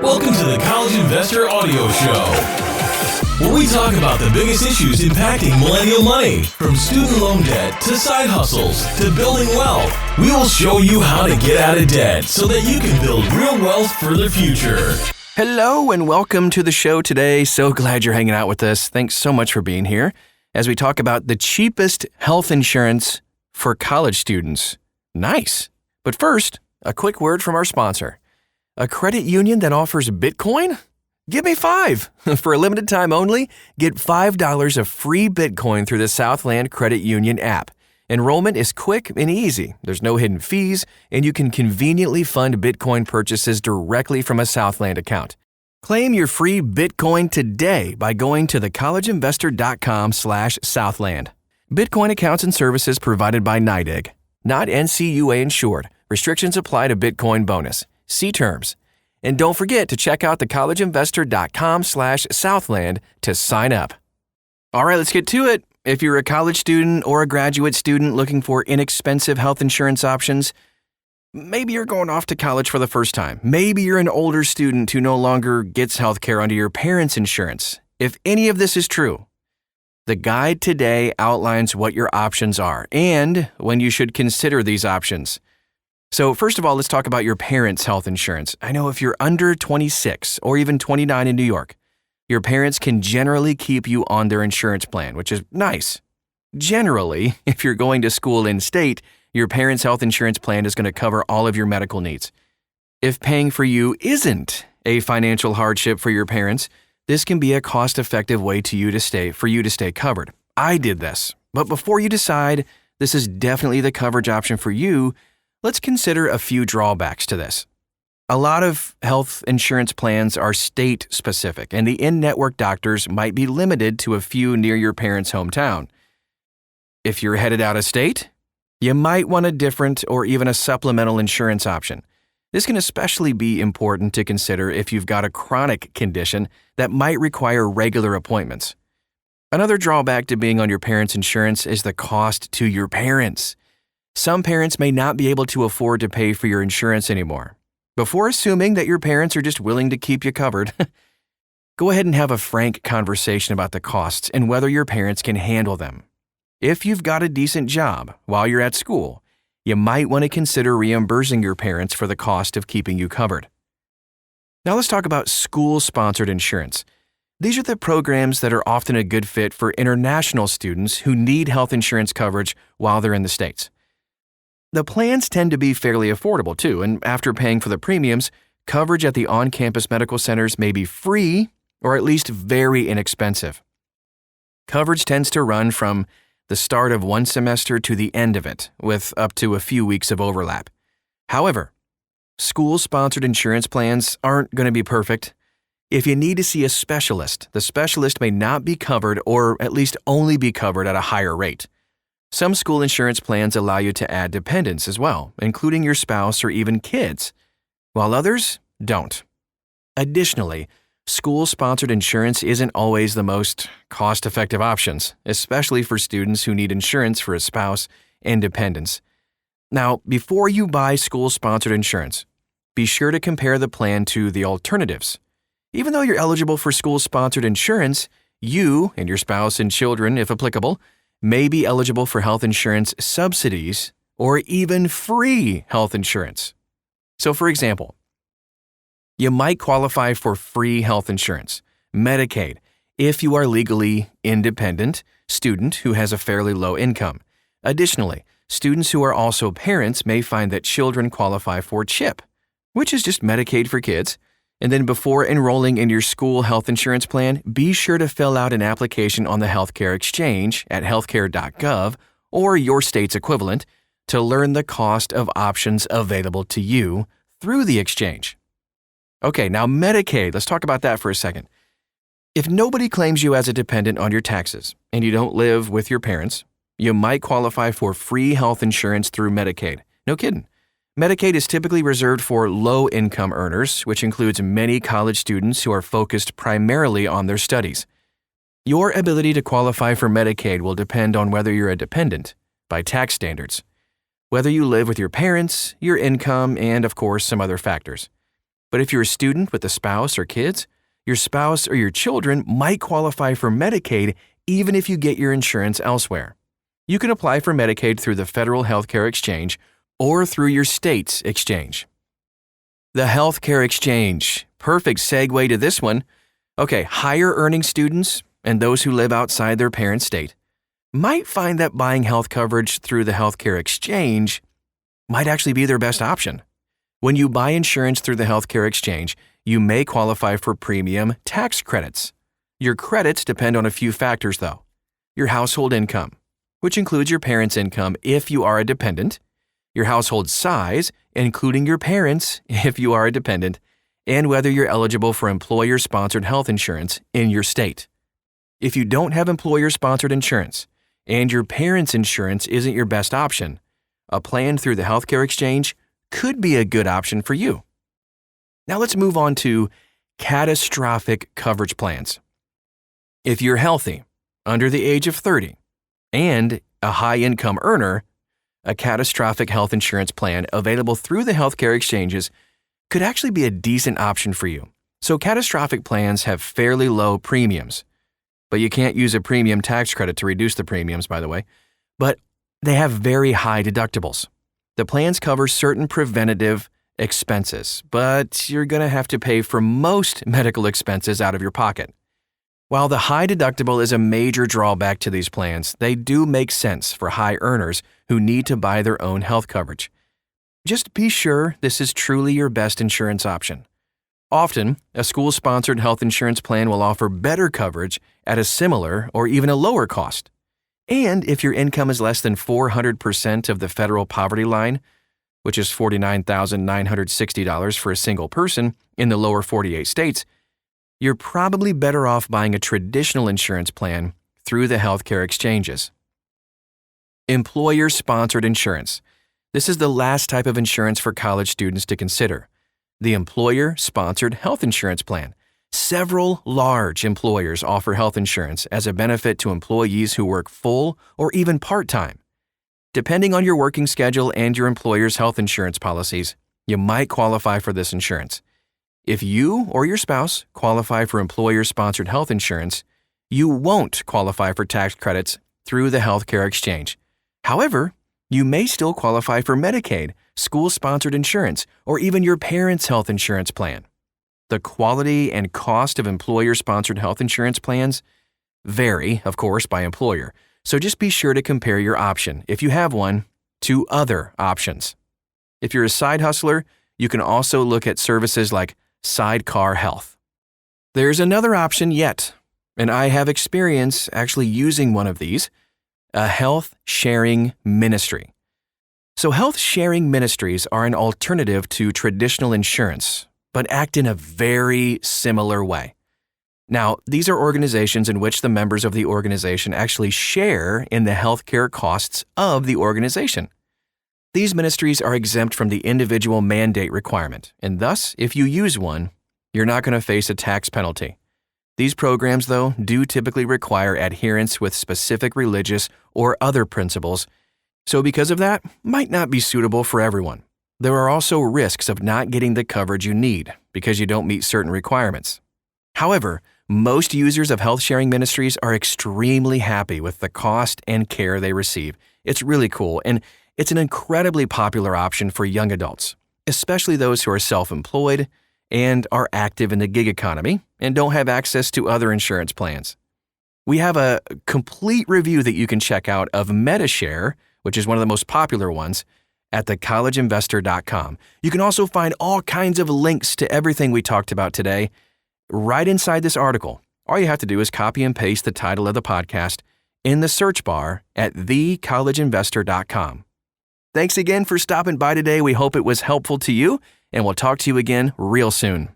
Welcome to the College Investor Audio Show, where we talk about the biggest issues impacting millennial money, from student loan debt to side hustles to building wealth. We will show you how to get out of debt so that you can build real wealth for the future. Hello and welcome to the show today. So glad you're hanging out with us. Thanks so much for being here as we talk about the cheapest health insurance for college students. Nice. But first, a quick word from our sponsor. A credit union that offers Bitcoin? Give me 5. For a limited time only, get $5 of free Bitcoin through the Southland Credit Union app. Enrollment is quick and easy. There's no hidden fees, and you can conveniently fund Bitcoin purchases directly from a Southland account. Claim your free Bitcoin today by going to thecollegeinvestor.com/Southland. Bitcoin accounts and services provided by NYDIG. Not NCUA insured. Restrictions apply to Bitcoin bonus. See terms. And don't forget to check out thecollegeinvestor.com/Southland to sign up. All right, let's get to it. If you're a college student or a graduate student looking for inexpensive health insurance options, maybe you're going off to college for the first time. Maybe you're an older student who no longer gets health care under your parents' insurance. If any of this is true, the guide today outlines what your options are and when you should consider these options. So first of all, let's talk about your parents' health insurance. I know if you're under 26 or even 29 in New York, your parents can generally keep you on their insurance plan, which is nice. Generally, if you're going to school in state, your parents' health insurance plan is going to cover all of your medical needs. If paying for you isn't a financial hardship for your parents, this can be a cost-effective way for you to stay covered. I did this, but before you decide this is definitely the coverage option for you, let's consider a few drawbacks to this. A lot of health insurance plans are state-specific, and the in-network doctors might be limited to a few near your parents' hometown. If you're headed out of state, you might want a different or even a supplemental insurance option. This can especially be important to consider if you've got a chronic condition that might require regular appointments. Another drawback to being on your parents' insurance is the cost to your parents. Some parents may not be able to afford to pay for your insurance anymore. Before assuming that your parents are just willing to keep you covered, go ahead and have a frank conversation about the costs and whether your parents can handle them. If you've got a decent job while you're at school, you might want to consider reimbursing your parents for the cost of keeping you covered. Now let's talk about school-sponsored insurance. These are the programs that are often a good fit for international students who need health insurance coverage while they're in the States. The plans tend to be fairly affordable too, and after paying for the premiums, coverage at the on-campus medical centers may be free or at least very inexpensive. Coverage tends to run from the start of one semester to the end of it, with up to a few weeks of overlap. However, school-sponsored insurance plans aren't going to be perfect. If you need to see a specialist, the specialist may not be covered or at least only be covered at a higher rate. Some school insurance plans allow you to add dependents as well, including your spouse or even kids, while others don't. Additionally, school-sponsored insurance isn't always the most cost-effective options, especially for students who need insurance for a spouse and dependents. Now, before you buy school-sponsored insurance, be sure to compare the plan to the alternatives. Even though you're eligible for school-sponsored insurance, you and your spouse and children, if applicable, may be eligible for health insurance subsidies or even free health insurance. So, for example, you might qualify for free health insurance, Medicaid, if you are legally independent student who has a fairly low income. Additionally, students who are also parents may find that children qualify for CHIP, which is just Medicaid for kids. And then before enrolling in your school health insurance plan, be sure to fill out an application on the Healthcare Exchange at healthcare.gov or your state's equivalent to learn the cost of options available to you through the exchange. Okay, now Medicaid, let's talk about that for a second. If nobody claims you as a dependent on your taxes and you don't live with your parents, you might qualify for free health insurance through Medicaid. No kidding. Medicaid is typically reserved for low-income earners, which includes many college students who are focused primarily on their studies. Your ability to qualify for Medicaid will depend on whether you're a dependent by tax standards, whether you live with your parents, your income, and, of course, some other factors. But if you're a student with a spouse or kids, your spouse or your children might qualify for Medicaid even if you get your insurance elsewhere. You can apply for Medicaid through the Federal Healthcare Exchange or through your state's exchange. The Healthcare Exchange. Perfect segue to this one. Okay, higher earning students and those who live outside their parent state might find that buying health coverage through the Healthcare Exchange might actually be their best option. When you buy insurance through the Healthcare Exchange, you may qualify for premium tax credits. Your credits depend on a few factors, though. Your household income, which includes your parents' income if you are a dependent, your household size, including your parents if you are a dependent, and whether you're eligible for employer-sponsored health insurance in your state. If you don't have employer-sponsored insurance and your parents' insurance isn't your best option, a plan through the Healthcare Exchange could be a good option for you. Now let's move on to catastrophic coverage plans. If you're healthy, under the age of 30, and a high-income earner, a catastrophic health insurance plan available through the healthcare exchanges could actually be a decent option for you. So catastrophic plans have fairly low premiums, but you can't use a premium tax credit to reduce the premiums, by the way, but they have very high deductibles. The plans cover certain preventative expenses, but you're going to have to pay for most medical expenses out of your pocket. While the high deductible is a major drawback to these plans, they do make sense for high earners who need to buy their own health coverage. Just be sure this is truly your best insurance option. Often, a school-sponsored health insurance plan will offer better coverage at a similar or even a lower cost. And if your income is less than 400% of the federal poverty line, which is $49,960 for a single person in the lower 48 states, you're probably better off buying a traditional insurance plan through the healthcare exchanges. Employer-sponsored insurance. This is the last type of insurance for college students to consider. The employer-sponsored health insurance plan. Several large employers offer health insurance as a benefit to employees who work full or even part-time. Depending on your working schedule and your employer's health insurance policies, you might qualify for this insurance. If you or your spouse qualify for employer-sponsored health insurance, you won't qualify for tax credits through the healthcare exchange. However, you may still qualify for Medicaid, school-sponsored insurance, or even your parents' health insurance plan. The quality and cost of employer-sponsored health insurance plans vary, of course, by employer, so just be sure to compare your option, if you have one, to other options. If you're a side hustler, you can also look at services like Sidecar Health. There's another option yet, and I have experience actually using one of these, a health sharing ministry. So health sharing ministries are an alternative to traditional insurance, but act in a very similar way. Now, these are organizations in which the members of the organization actually share in the healthcare costs of the organization. These ministries are exempt from the individual mandate requirement, and thus, if you use one, you're not going to face a tax penalty. These programs, though, do typically require adherence with specific religious or other principles, so because of that, might not be suitable for everyone. There are also risks of not getting the coverage you need because you don't meet certain requirements. However, most users of health sharing ministries are extremely happy with the cost and care they receive. It's really cool, and it's an incredibly popular option for young adults, especially those who are self-employed and are active in the gig economy and don't have access to other insurance plans. We have a complete review that you can check out of Medi-Share, which is one of the most popular ones, at thecollegeinvestor.com. You can also find all kinds of links to everything we talked about today right inside this article. All you have to do is copy and paste the title of the podcast in the search bar at thecollegeinvestor.com. Thanks again for stopping by today. We hope it was helpful to you, and we'll talk to you again real soon.